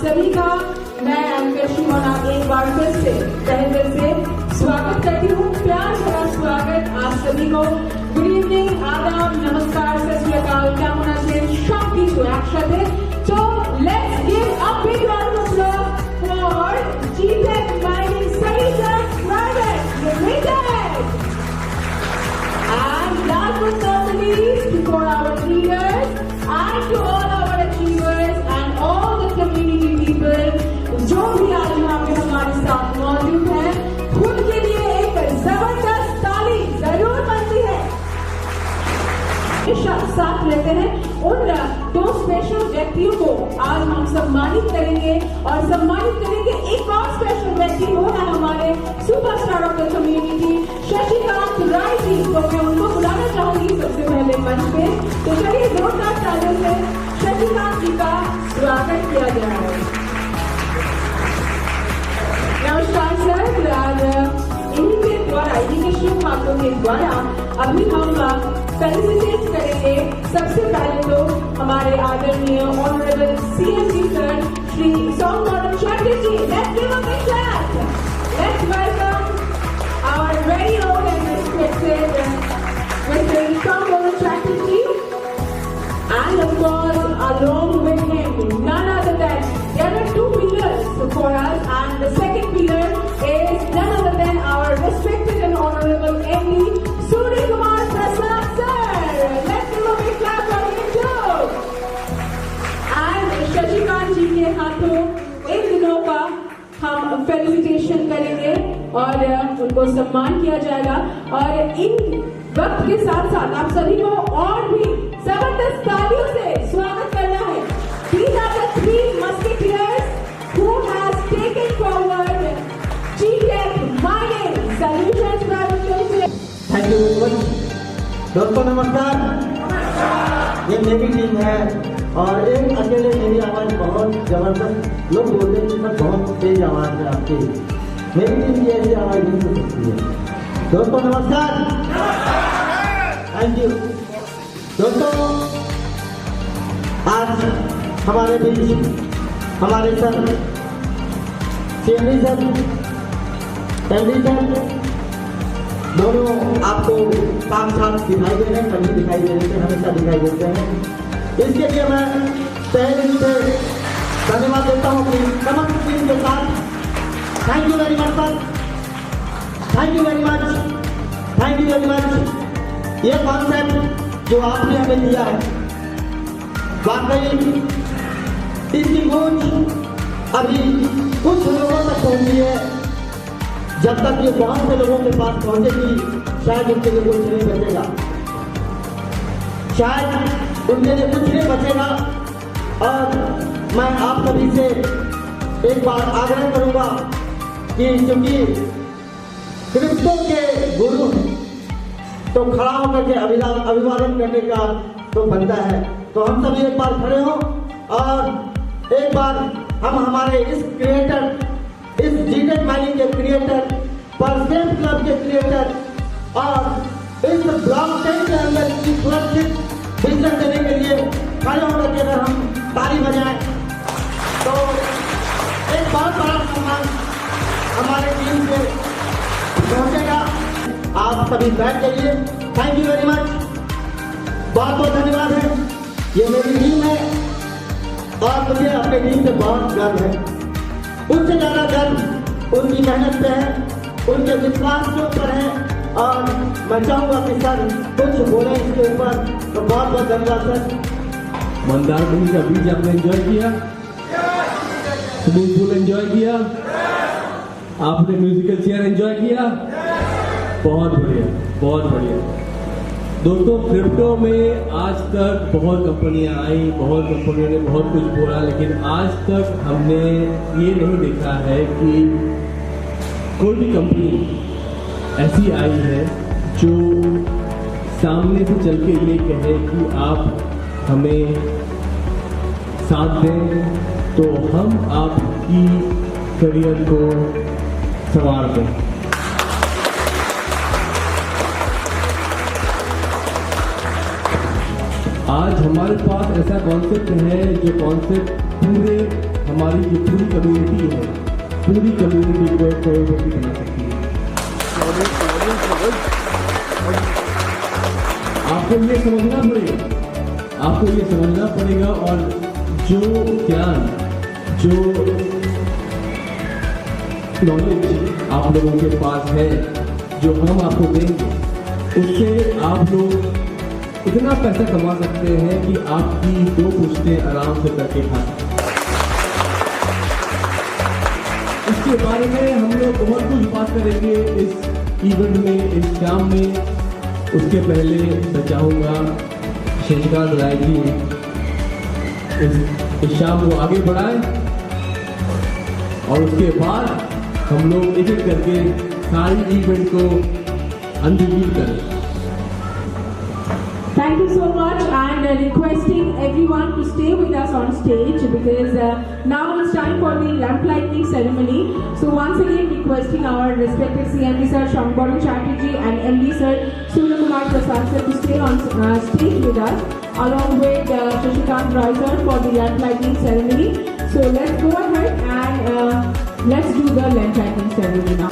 सभी का मैं एंकर शिमोना एक बार फिर से तहे दिल से स्वागत करती हूँ। प्यार भरा स्वागत आप सभी को। गुड इवनिंग, आदाब, नमस्कार, सत श्री अकाल, केमन आছেন সব কিছু একসাথে। So let's give a big round of applause for GTech Mining Solutions Private Limited. And last but not the least, for our leaders and to all our achievers and all the community people जो भी आज यहाँ पे हमारे साथ मौजूद हैं, उनके लिए एक जबरदस्त ताली जरूर बनती है। साथ रहते हैं उन दो स्पेशल व्यक्तियों को आज हम सम्मानित करेंगे और सम्मानित करेंगे एक और स्पेशल व्यक्ति, वो है हमारे superstar of the community Shashikant Rai ji. तो मैं उनको बुलाना चाहूंगी सबसे पहले मंच पे। तो चलिए जोरदार तालियों से शशिकांत जी का स्वागत किया जाए। नमस्कार सर। इन्हीं के द्वारा, इन्हीं के शुभ हाथों के द्वारा अभी हम फेलिसिटेट करेंगे सबसे पहले तो हमारे आदरणीय honourable CMG sir Shri Somnath Chatterjee. Let's give a big clap. Let's welcome our very own and respected mister Somnath Chatterjee. And of course, along with him, none other than there are two pillars for us, and the second pillar is none other than our respected and honorable MD Surya Kumar Prasad sir. Let's give a big clap for him too. And Shashikant ji के हाथों इन दिनों का हम felicitation करेंगे और उनको सम्मान किया जाएगा। और इन वक्त के साथ साथ आप सभी को और भी जबरदस्त तालियों से स्वागत करना है। These are the three musketeers who has taken forward GTech Mining Solutions Private Limited. Thank you very much. दोस्तों नमस्कार। ये मेरी टीम है और एक अकेले मेरी आवाज बहुत जबरदस्त, लोग बोलते हैं कि सर बहुत तेज आवाज है आपकी, मेरी टीम की ऐसी आवाज नहीं हो सकती है। दोस्तों नमस्कार। Thank you. दोस्तों आज हमारे बीच हमारे sir CMD sir, MD sir दोनों आपको साथ साथ दिखाई दे रहे हैं, कभी दिखाई दे रहे थे, हमेशा दिखाई देते हैं। इसके लिए मैं तहे दिल से धन्यवाद देता हूँ कि समस्त टीम के साथ। Thank you very much sir, thank you very much, thank you very much. ये कॉन्सेप्ट जो आपने हमें दिया है, वाकई इसकी गूंज अभी कुछ लोगों तक पहुंची है। जब तक ये बहुत से लोगों के पास पहुंचेगी शायद उनके लिए कुछ नहीं बचेगा, शायद उनके लिए कुछ नहीं बचेगा। और मैं आप सभी से एक बार आग्रह करूंगा कि क्योंकि क्रिप्टो के गुरु तो खड़ा होकर के अभिवादन करने का तो बनता है, तो हम सभी एक बार खड़े हों और एक बार हम हमारे इस क्रिएटर, इस जीटेक माइनिंग के क्रिएटर, परसेंट क्लब के क्रिएटर और इस ब्लॉकचेन के अंदर की सुरक्षित बिजनेस देने के लिए खड़े होकर के अगर हम ताली बजाएं तो एक बहुत बड़ा सम्मान हमारे टीम से पहुंचेगा। आप सभी बैठ जाइए। थैंक यू वेरी मच, बहुत बहुत धन्यवाद है। ये मेरी टीम है और मुझे अपनी टीम से बहुत गर्व है। उससे ज्यादा गर्व उनकी मेहनत पे है, उनके विश्वास के ऊपर है। और मैं चाहूंगा कि सर कुछ बोले इसके ऊपर, तो बहुत बहुत धन्यवाद सर। मंदारमनी का बीच आपने एंजॉय किया, स्विमिंग पूल एंजॉय किया, आपने म्यूजिकल चेयर एंजॉय किया, बहुत बढ़िया, बहुत बढ़िया। दोस्तों क्रिप्टो में आज तक बहुत कंपनियां आई, बहुत कंपनियों ने बहुत कुछ बोला, लेकिन आज तक हमने ये नहीं देखा है कि कोई भी कंपनी ऐसी आई है जो सामने से चल के ये कहे कि आप हमें साथ दें तो हम आपकी करियर को संवार दें। आज हमारे पास ऐसा कॉन्सेप्ट है जो कॉन्सेप्ट पूरे हमारी जो पूरी कम्युनिटी है, पूरी कम्युनिटी को करोड़पति बना सकती है। आपको ये समझना पड़ेगा, आपको ये समझना पड़ेगा। और जो ज्ञान, जो नॉलेज आप लोगों के पास है, जो हम आपको देंगे, उससे आप लोग इतना पैसा कमा सकते हैं कि आपकी 2 पुश्तें आराम से करके खा सकते हैं। इसके बारे में हम लोग बहुत कुछ बात करेंगे इस इवेंट में, इस शाम में। उसके पहले मैं चाहूँगा शशिकांत राय जी इस शाम को आगे बढ़ाएं और उसके बाद हम लोग एक एक करके सारी इवेंट को अनरिवील करें। Thank you so much, and requesting everyone to stay with us on stage because now it's time for the lamp lighting ceremony. So once again requesting our respected CMD sir Shambharu Chatterjee and MD sir Surya Kumar Prasad sir to stay on stage with us along with Shashikant Rai sir for the lamp lighting ceremony. So let's go ahead and let's do the lamp lighting ceremony now.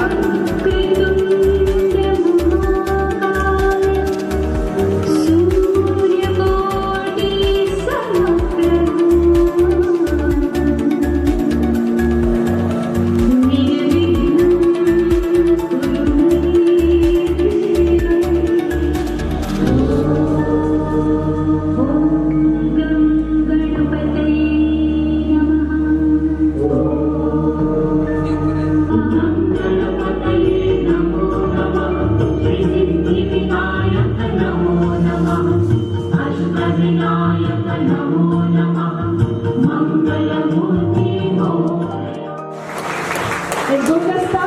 एक गुलदस्ता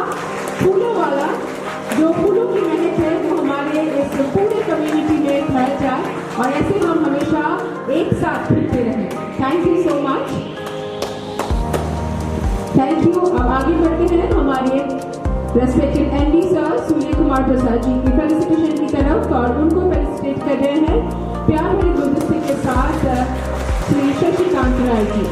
फूलों वाला, जो फूलों की महक है वो हमारे इस पूरे कम्युनिटी में फैल जाए और ऐसे हम हमेशा एक साथ फिरते रहें। Thank you so much, thank you. अब आगे बढ़ते हैं हमारे respected MD sir Surya Kumar Prasad ji की फेलिसिटेशन की तरफ और उनको फेलिसिटेट कर रहे हैं प्यार भरे गुलदस्ते के साथ श्री शशिकांत राय जी।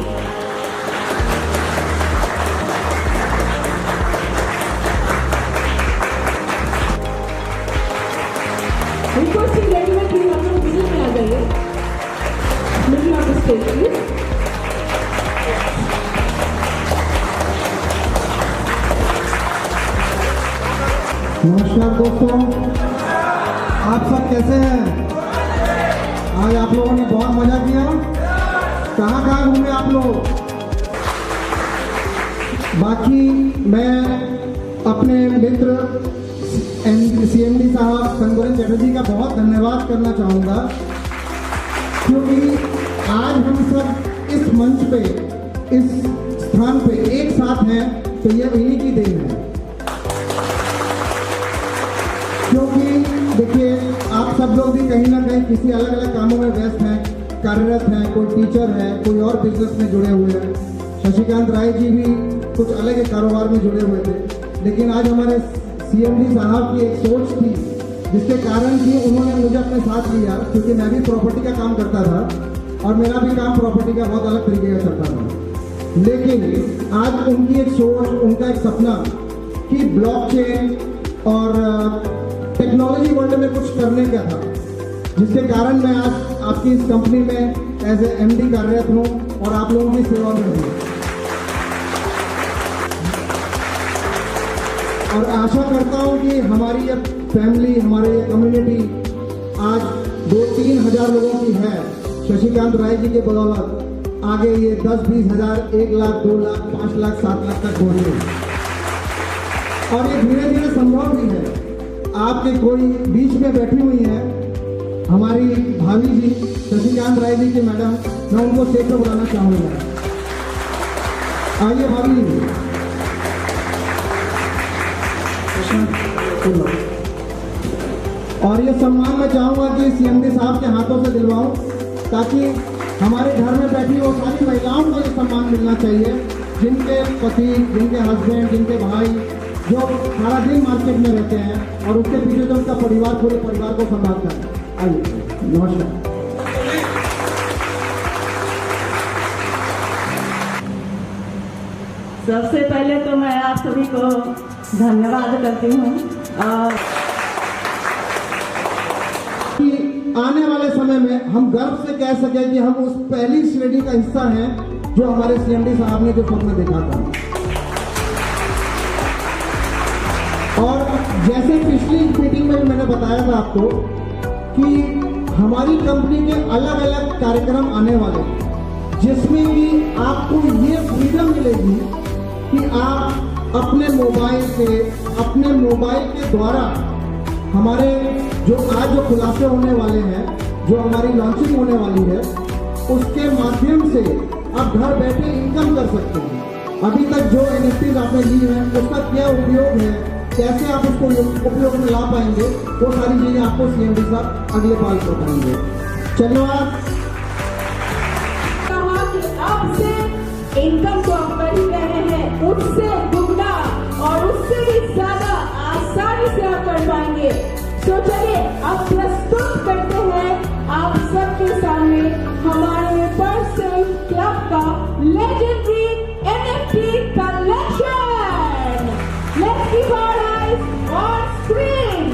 Requesting everyone please हम लोग मिडिल में आ जाइए, middle of the stage please. नमस्कार दोस्तों, आप सब कैसे हैं? आज आप लोगों ने बहुत मजा किया। कहाँ कहाँ घूमे आप लोग? बाकी मैं अपने मित्र CMD साहब शंभरू चैटर्जी का बहुत धन्यवाद करना चाहूँगा, क्योंकि आज हम सब इस मंच पे, इस स्थान पे एक साथ हैं तो ये इन्हीं की देन है। क्योंकि देखिए, आप सब लोग भी कहीं ना कहीं किसी अलग अलग कामों में व्यस्त हैं, कार्यरत हैं, कोई टीचर है, कोई और बिजनेस में जुड़े हुए हैं। शशिकांत राय जी भी कुछ अलग कारोबार में जुड़े हुए थे, लेकिन आज हमारे CMD साहब की एक सोच थी जिसके कारण कि उन्होंने मुझे अपने साथ लिया, क्योंकि मैं भी प्रॉपर्टी का काम करता था और मेरा भी काम प्रॉपर्टी का बहुत अलग तरीके का चलता था। लेकिन आज उनकी एक सोच, उनका एक सपना कि ब्लॉकचेन और टेक्नोलॉजी वर्ल्ड में कुछ करने का था, जिसके कारण मैं आज आपकी इस कंपनी में एज ए MD कार्यरत हूँ और आप लोगों की सेवा में हूँ। और आशा करता हूँ कि हमारी ये फैमिली, हमारी ये कम्युनिटी आज 2-3 हज़ार लोगों की है। शशिकांत राय जी के बदौलत आगे ये 10-20 हज़ार, 1 लाख, 2 लाख, 5 लाख, 7 लाख तक पहुँचे और ये धीरे धीरे संभव भी है। आपके कोई बीच में बैठी हुई है हमारी भाभी जी, शशिकांत राय जी की मैडम, मैं उनको स्टेज पर बुलाना चाहूँगा। आइए भाभी जी। और ये सम्मान मैं चाहूँगा कि CMD साहब के हाथों से दिलवाऊं, ताकि हमारे घर में बैठी वो सारी महिलाओं को ये सम्मान मिलना चाहिए जिनके पति, जिनके हस्बैंड, जिनके भाई जो सारा दिन मार्केट में रहते हैं और उसके पीछे जो उनका परिवार, पूरे परिवार को संभालता है। आइए, नमस्कार। सबसे पहले तो मैं आप सभी को धन्यवाद करती हूँ और कि आने वाले समय में हम गर्व से कह सकें कि हम उस पहली श्रेणी का हिस्सा हैं जो हमारे सीएमडी साहब ने जो सपना देखा था। और जैसे पिछली मीटिंग में मैंने बताया था आपको कि हमारी कंपनी के अलग अलग कार्यक्रम आने वाले हैं, जिसमें कि आपको ये फ्रीडम मिलेगी कि आप अपने मोबाइल के द्वारा हमारे जो आज जो खुलासे होने वाले हैं, जो हमारी लॉन्चिंग होने वाली है, उसके माध्यम से आप घर बैठे इनकम कर सकते हैं। अभी तक जो NFTs आपने ली है उसका क्या उपयोग है, कैसे आप उसको उपयोग में ला पाएंगे, वो सारी चीजें आपको सीएमडी साहब अगले पाल को बताएंगे। धन्यवाद। कहा कि अब से इनकम तो आप कर ही रहे हैं, उससे दुगना और उससे भी ज्यादा आसानी से आप कर पाएंगे। तो चलिए अब प्रस्तुत करते हैं आप सबके सामने हमारे पर्सन क्लब का legendary NFT collection. Let's keep our eyes on screen.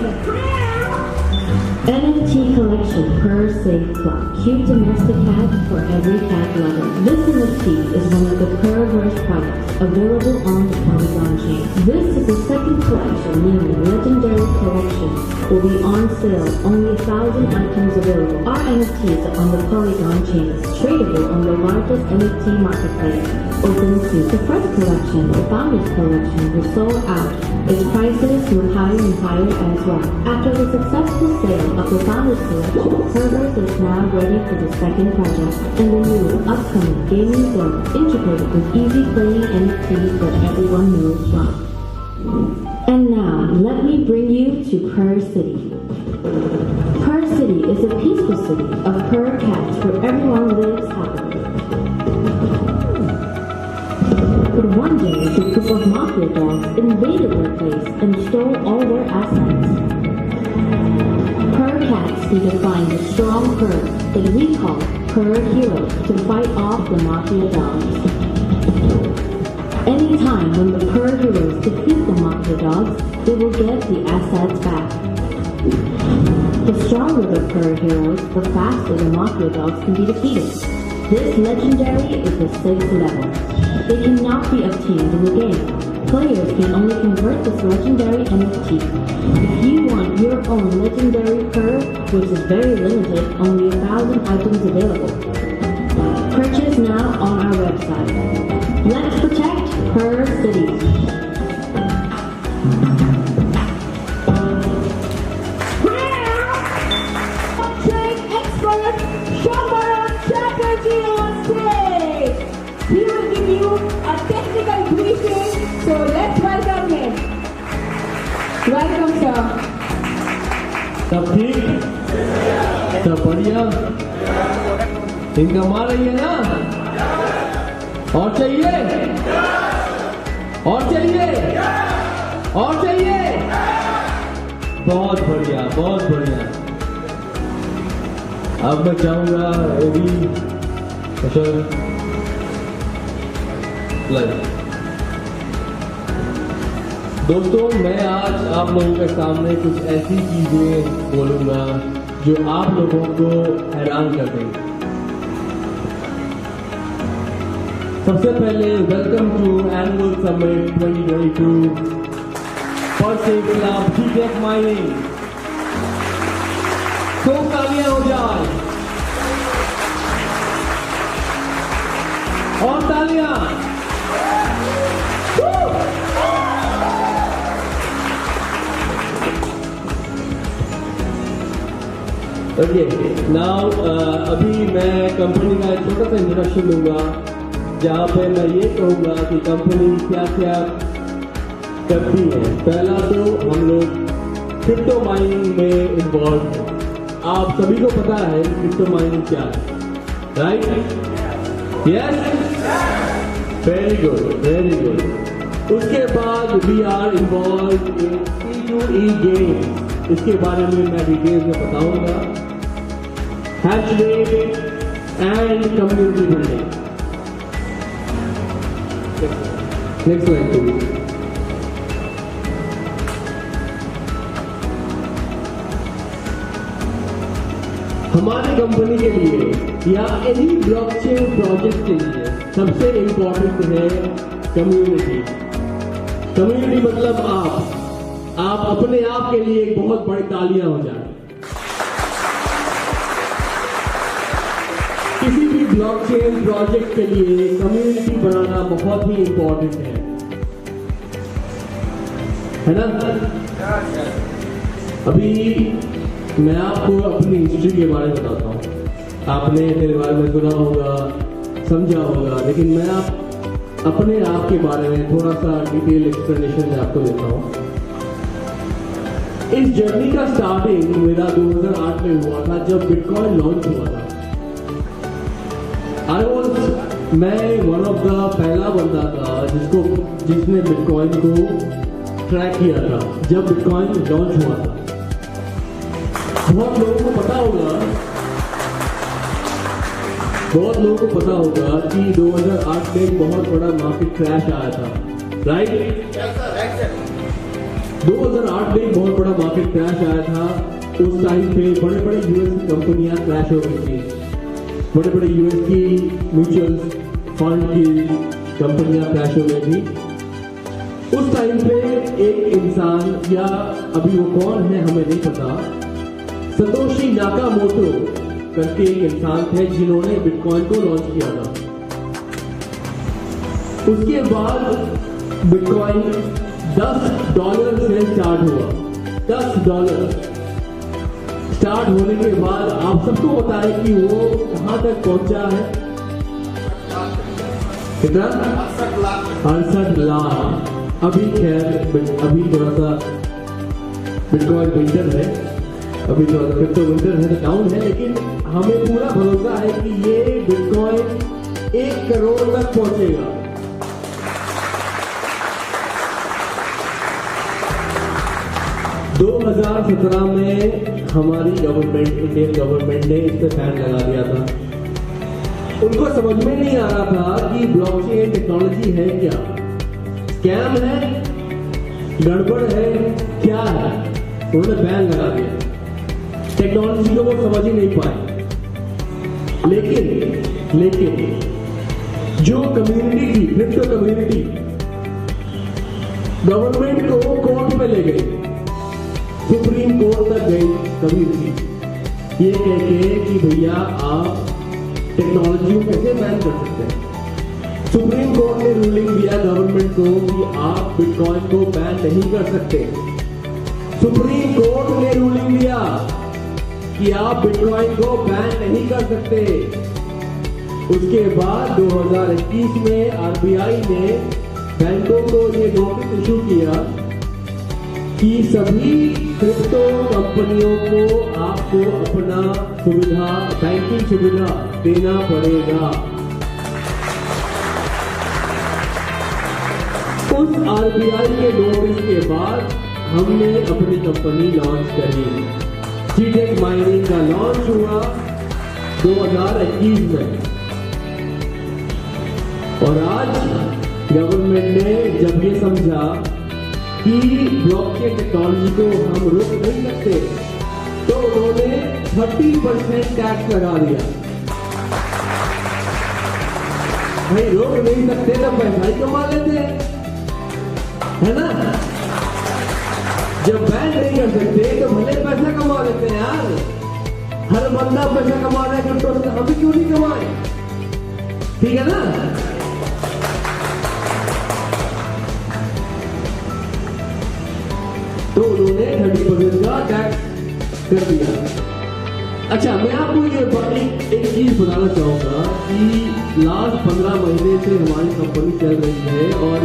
NFT collection per Safe Club. Cute domestic cat for every cat lover. This NFT is one of the Purverse products available on the Polygon chain. This is the second collection named Legendary Collection. Will be on sale. Only 1,000 items available. Our NFTs are on the Polygon chain. Tradable on the largest NFT marketplace. Open to the first collection, the Founders Collection, was sold out. Its prices were higher and higher as well. After the successful sale of the Founders Collection, Purverse is now ready for the second project and the new upcoming gaming zone integrated with easy playing NFTs that everyone knows well. And now, let me bring you to Purr City. Purr City is a peaceful city of purr cats where everyone lives happily. But one day, a group of mafia dogs invaded their place and stole all their assets. Purr cats need to find a strong purr that we call Purr Heroes to fight off the mafia dogs. Anytime when the Purr Heroes defeat the mafia dogs, they will get the assets back. The stronger the Purr Heroes, the faster the mafia dogs can be defeated. This legendary is the 6th level. They cannot be obtained in the game. Players can only convert this legendary NFT. If you want your own legendary Purr, which is very limited, only 1,000 items available. Purchase now on our website. Let's protect Purr City. He will give you a technical briefing, so let's welcome him. Welcome, sir. सब ठीक, सब बढ़िया, income आ रही है ना? और चाहिए? और चाहिए? और चाहिए? बहुत बढ़िया, बहुत बढ़िया। अब मैं चाहूंगा दोस्तों, मैं आज आप लोगों के सामने कुछ ऐसी चीजें बोलूंगा जो आप लोगों को हैरान कर देंगे। सबसे पहले welcome to annual summit 2022 Purr Safe Club GTech mining. तो तालियां हो जाए और तालियां। ओके, नाउ अभी मैं कंपनी का एक छोटा सा इंट्रोडक्शन दूंगा, जहाँ पे मैं ये कहूँगा कि कंपनी क्या क्या करती है। पहला तो हम लोग क्रिप्टो माइनिंग में इन्वॉल्व हैं। आप सभी को पता है कि क्रिप्टो माइनिंग क्या है, right? Yes, very good, very good. उसके बाद we are involve in E2E games, इसके बारे में मैं डिटेल्स में बताऊंगा। Hashtag and community building. Next slide please. हमारी कंपनी के लिए या एनी ब्लॉकचेन प्रोजेक्ट के लिए सबसे इंपॉर्टेंट है कम्युनिटी। कम्युनिटी मतलब आप अपने आप के लिए एक बहुत बड़ी तालियां हो जाए। किसी भी ब्लॉकचेन प्रोजेक्ट के लिए कम्युनिटी बनाना बहुत ही इंपॉर्टेंट है ना? अभी मैं आपको अपनी हिस्ट्री के बारे में बताता हूँ। आपने मेरे बारे में सुना होगा, समझा होगा, लेकिन मैं अपने आप के बारे में थोड़ा सा डिटेल एक्सप्लेनेशन मैं आपको देता हूँ। इस जर्नी का स्टार्टिंग मेरा 2008 में हुआ था, जब बिटकॉइन लॉन्च हुआ था। मैं वन ऑफ द पहला बंदा था जिसने बिटकॉइन को ट्रैक किया था जब बिटकॉइन लॉन्च हुआ था। बहुत लोगों को पता होगा कि 2008 में एक बहुत बड़ा मार्केट क्रैश आया था, राइट? 2008 में एक बहुत बड़ा मार्केट क्रैश आया था। उस टाइम पे बड़े बड़े यूएस की कंपनियां क्रैश हो गई थी। बड़े बड़े यूएस की म्यूचुअल फंड की कंपनियां क्रैश हो गई थी। उस टाइम पे एक इंसान, या अभी वो कौन है हमें नहीं पता, सतोशी नाकामोटो करके एक इंसान थे जिन्होंने बिटकॉइन को लॉन्च किया था। उसके बाद बिटकॉइन $10 से स्टार्ट हुआ। $10 स्टार्ट होने के बाद आप सबको पता है कि वो कहां तक पहुंचा है? कितना? 68 लाख। अभी खैर अभी थोड़ा सा बिटकॉइन विंटर है, अभी थोड़ा सा क्रिप्टो विंटर है, डाउन है, लेकिन हमें पूरा भरोसा है कि ये बिटकॉइन 1 करोड़ तक पहुंचेगा। दो 2017 में हमारी गवर्नमेंट, इंडियन गवर्नमेंट ने इस पर बैन लगा दिया था। उनको समझ में नहीं आ रहा था कि ब्लॉकचेन टेक्नोलॉजी है क्या, स्कैम है, गड़बड़ है, क्या है। उन्होंने बैन लगा दिया। टेक्नोलॉजी को वो समझ ही नहीं पाए। लेकिन जो कम्युनिटी थी, क्रिप्टो कम्युनिटी, गवर्नमेंट को कोर्ट में ले गई, सुप्रीम कोर्ट तक गई कम्युनिटी, ये कह के कि भैया आप टेक्नोलॉजी को कैसे बैन कर सकते हैं। सुप्रीम कोर्ट ने रूलिंग दिया गवर्नमेंट को कि आप बिटकॉइन को बैन नहीं कर सकते। सुप्रीम कोर्ट ने रूलिंग दिया कि आप बिटकॉइन को बैन नहीं कर सकते। उसके बाद 2021 में आरबीआई ने बैंकों को ये नोटिस इशू किया कि सभी क्रिप्टो कंपनियों को आपको अपना सुविधा, बैंकिंग सुविधा देना पड़ेगा। उस आरबीआई के नोटिस के बाद हमने अपनी कंपनी लॉन्च करी। जीटेक माइनिंग का लॉन्च हुआ 2021 में, और आज गवर्नमेंट ने जब ये समझा कि ब्लॉकचेन टेक्नोलॉजी को हम रोक नहीं सकते, तो उन्होंने 30% टैक्स लगा दिया। भाई रोक नहीं सकते तो पैसा ही कमा लेते हैं, है ना? जब बैन नहीं कर सकते तो भले पैसा कमा लेते हैं यार। हर बंदा पैसा कमा रहा है क्रिप्टो से, हम भी क्यों नहीं कमाए? ठीक है ना? तो उन्होंने 30% का टैक्स कर दिया। अच्छा, मैं आपको ये एक चीज बताना चाहूंगा कि लास्ट 15 महीने से हमारी कंपनी चल रही है, और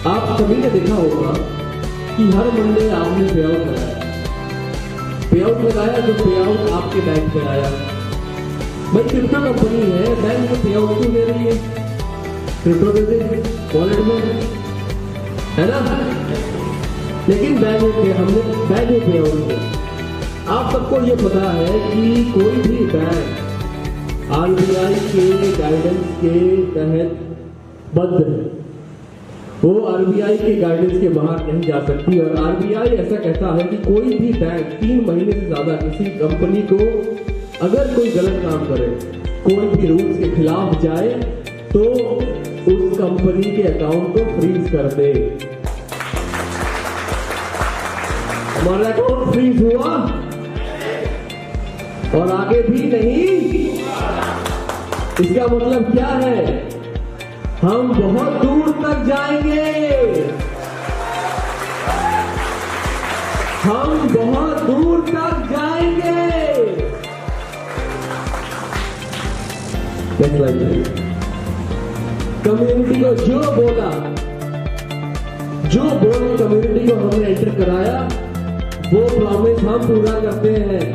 आप सभी ने देखा होगा कि हर मंडे आपने पे आउट लगाया, जो पे आउट आपके बैंक पे आया। भाई क्रिप्टो कंपनी है, बैंक में पे आउट क्यों ले रही है? क्रिप्टो दे दे वॉलेट में, है ना? लेकिन बैंक में पे आउट है। आप सबको ये पता है कि कोई भी बैंक आरबीआई के गाइडेंस के तहत बद्ध है। वो आरबीआई के गाइडेंस के बाहर नहीं जा सकती। और आरबीआई ऐसा कहता है कि कोई भी बैंक 3 महीने से ज्यादा किसी कंपनी को अगर कोई गलत काम करे, कोई भी रूल्स के खिलाफ जाए, तो उस कंपनी के अकाउंट को फ्रीज कर दे। हमारा अकाउंट फ्रीज हुआ और आगे भी नहीं। इसका मतलब क्या है? हम बहुत दूर तक जाएंगे, हम बहुत दूर तक जाएंगे। कम्युनिटी को जो बोला, जो बोल कम्युनिटी को हमने एंटर कराया, वो प्रॉमिस हम पूरा करते हैं।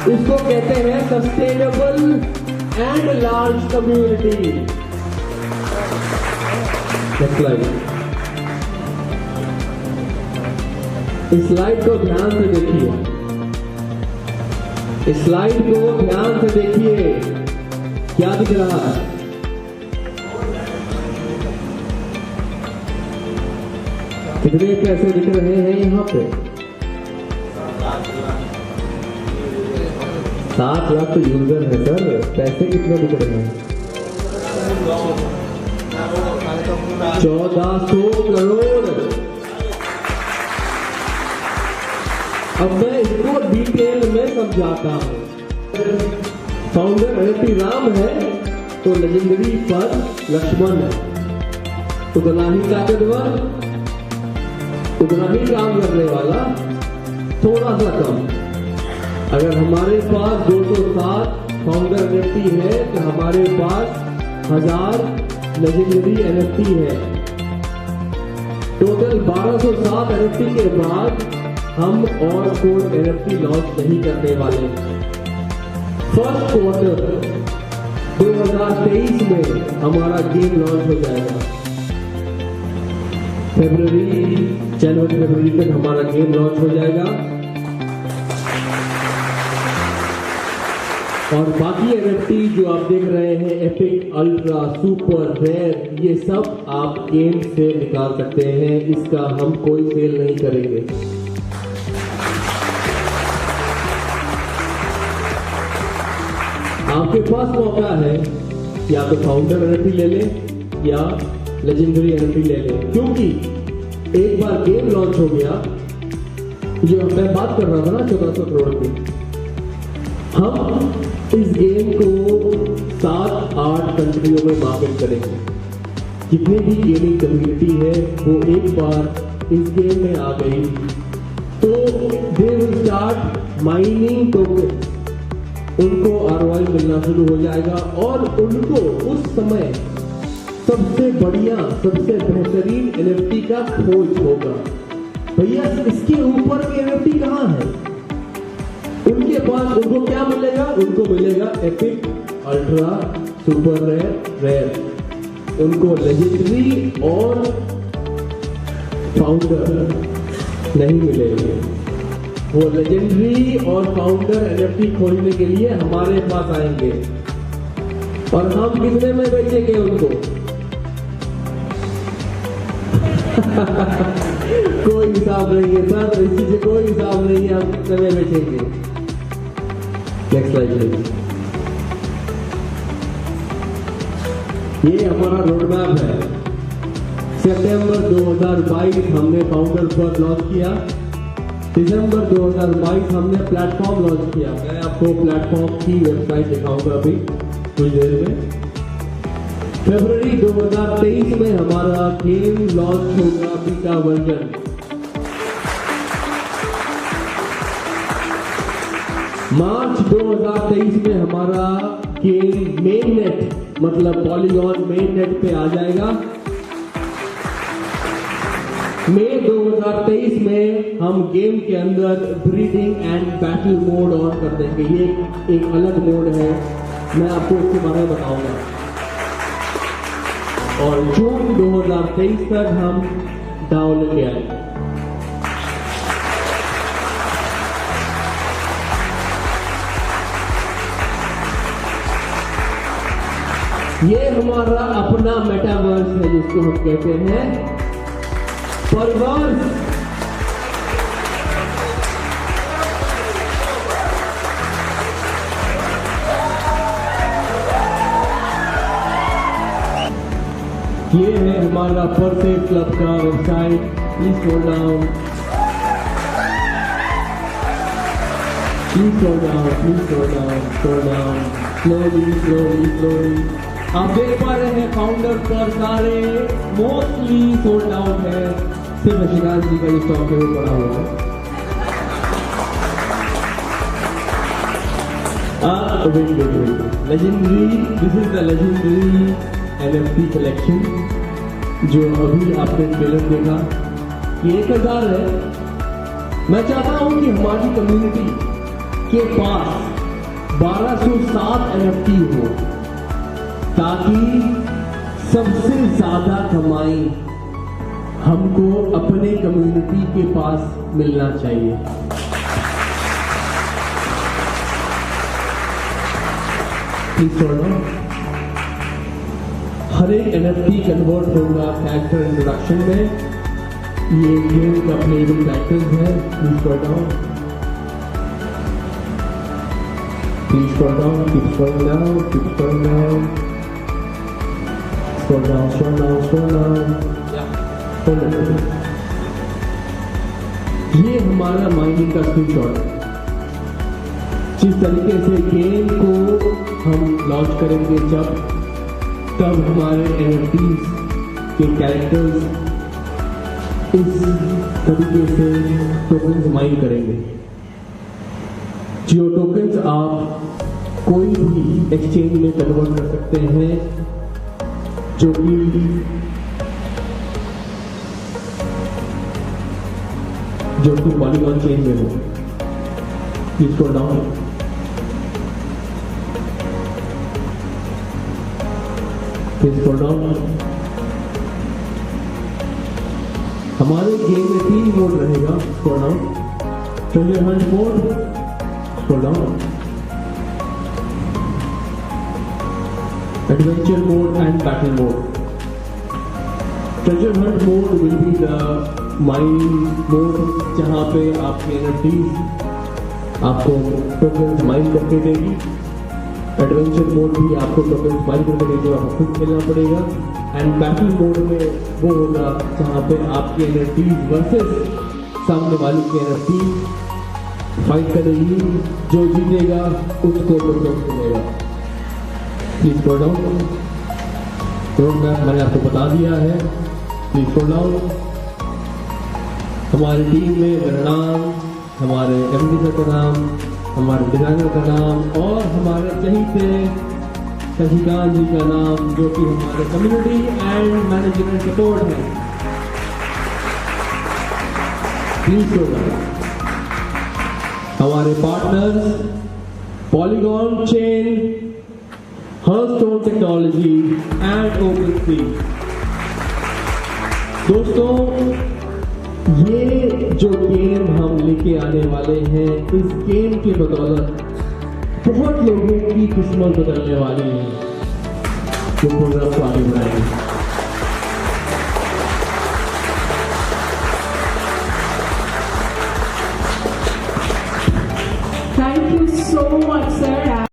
इसको कहते हैं सस्टेनेबल एंड लार्ज कम्युनिटी। इस स्लाइड को ध्यान से देखिए, इस स्लाइड को ध्यान से देखिए, क्या दिख रहा है? कितने पैसे दिख रहे हैं यहां पे? 7 लाख तो यूजर है सर, पैसे कितने दिख रहे हैं? 1400 करोड़। अब मैं इसको डिटेल में समझाता हूं। फाउंडर एनएफटी राम है तो लेजेंडरी पर लक्ष्मण है। उतना ही ताकतवर, उतना ही काम करने वाला, थोड़ा सा कम। अगर हमारे पास 207 फाउंडर एनएफटी है तो हमारे पास 1000 लेजेंडरी एनएफटी है। टोटल 1207 एनएफटी के बाद हम और कोई एनएफटी लॉन्च नहीं करने वाले। फर्स्ट क्वार्टर 2023 में हमारा गेम लॉन्च हो जाएगा। जनवरी फरवरी तक हमारा गेम लॉन्च हो जाएगा और बाकी एनएफटी जो आप देख रहे हैं, एपिक, अल्ट्रा, सुपर, रेयर, ये सब आप गेम से निकाल सकते हैं। इसका हम कोई सेल नहीं करेंगे। आपके पास मौका है कि आप फाउंडर एनएफटी ले लें या लेजेंडरी एनएफटी ले लें, क्योंकि एक बार गेम लॉन्च हो गया, जो मैं बात कर रहा था ना 1400 करोड़ की, हम इस गेम को 7-8 कंट्रियों में मार्केट करेंगे। जितनी भी गेमिंग कम्युनिटी है वो एक बार इस गेम में आ गई तो they will start mining token. उनको आरओआई मिलना शुरू हो जाएगा और उनको उस समय सबसे बढ़िया, सबसे बेहतरीन एनएफटी का खोज होगा। भैया इसके ऊपर के एनएफटी कहाँ है? उनके पास उनको क्या मिलेगा? उनको मिलेगा एपिक, अल्ट्रा, सुपर रेयर। उनको लेजेंडरी और फाउंडर नहीं मिलेंगे। वो लेजेंडरी और फाउंडर एनएफटी खोजने के लिए हमारे पास आएंगे और हम कितने में बेचेंगे उनको? कोई हिसाब नहीं है सर, इस चीज से कोई हिसाब नहीं है, हम कितने में बेचेंगे। Next slide please. ये हमारा रोड मैप है। सितंबर 2022 हमने फाउंडर पर लॉन्च किया। दिसंबर 2022 हमने प्लेटफॉर्म लॉन्च किया। मैं आपको प्लेटफॉर्म की वेबसाइट दिखाऊंगा अभी कुछ देर में। फरवरी 2023 में हमारा गेम लॉन्च होगा बीटा वर्जन। मार्च 2023 में हमारा गेम मेन नेट, मतलब पॉलीगॉन मेन नेट पे आ जाएगा। मई 2023 में हम गेम के अंदर breeding and battle mode on कर देंगे। ये एक अलग मोड है, मैं आपको इसके बारे में बताऊंगा। और जून 2023 तक हम डाउन लेके आएंगे। ये हमारा अपना मेटावर्स है जिसको हम कहते हैं परवर्स। ये है हमारा परफेक्ट क्लब का website. Please scroll down, please scroll down, please scroll down, scroll down, slowly slowly slowly. आप देख पा रहे हैं फाउंडर पर सारे मोस्टली सोल्ड आउट है, सिर्फ शशिकांत जी का जो स्टॉक है वो पड़ा हुआ है। Legendary, this is the legendary NFT collection जो अभी आपने ट्रेलर देखा। ये 1000 है। मैं चाहता हूं कि हमारी कम्युनिटी के पास 1207 NFT हो ताकि सबसे ज्यादा कमाई हमको अपने कम्युनिटी के पास मिलना चाहिए। प्लीज छोड़ो। हर एक NFT कन्वर्ट होगा कैरेक्टर इंट्रोडक्शन में। ये गेम का प्लेबल कैरेक्टर्स है। Please scroll down, please scroll down, keep scrolling down, keep scrolling down, scroll down, scroll down, scroll down. ये हमारा माइनिंग का स्क्रीनशॉट है। जिस तरीके से गेम को हम लॉन्च करेंगे तब हमारे NFTs के कैरेक्टर्स इस तरीके से टोकन्स माइन करेंगे। जियो टोकन्स आप कोई भी एक्सचेंज में कन्वर्ट कर सकते हैं जो कि पॉलीगॉन चेन में हो। इसको डाउन, स्क्रॉल डाउन। हमारे गेम में 3 मोड रहेगा। Scroll down, treasure Hunt mode, scroll down, adventure mode and battle mode. Treasure Hunt mode will be the mine mode जहां पे आपके NFTs आपको टोकन्स माइन करके देगी। एडवेंचर मोड भी आपको टोकन्स माइन करके देगी, आपको खुद खेलना पड़ेगा। एंड बैटल मोड में वो होगा जहां पे आपके NFTs वर्सेस सामने वाली की NFT फाइट करेगी। जो जीतेगा उसको टोकन्स मिलेगा। Please scroll down. Road map मैंने आपको बता दिया है। Please scroll down. हमारी टीम में मेरा नाम, हमारे MD सर का नाम, हमारे डिजाइनर का नाम और हमारे चहीते शशिकांत जी का नाम जो कि हमारे कम्युनिटी एंड मैनेजमेंट सपोर्ट है। प्लीज हमारे partners Polygon chain, Herstone technology and OpenSea. दोस्तों, ये जो गेम हम लेके आने वाले हैं, इस गेम के बदौलत बहुत लोगों की किस्मत बदलने वाली है जो प्रोग्राम को आगे बढ़ाएंगे। Thank you so much, sir.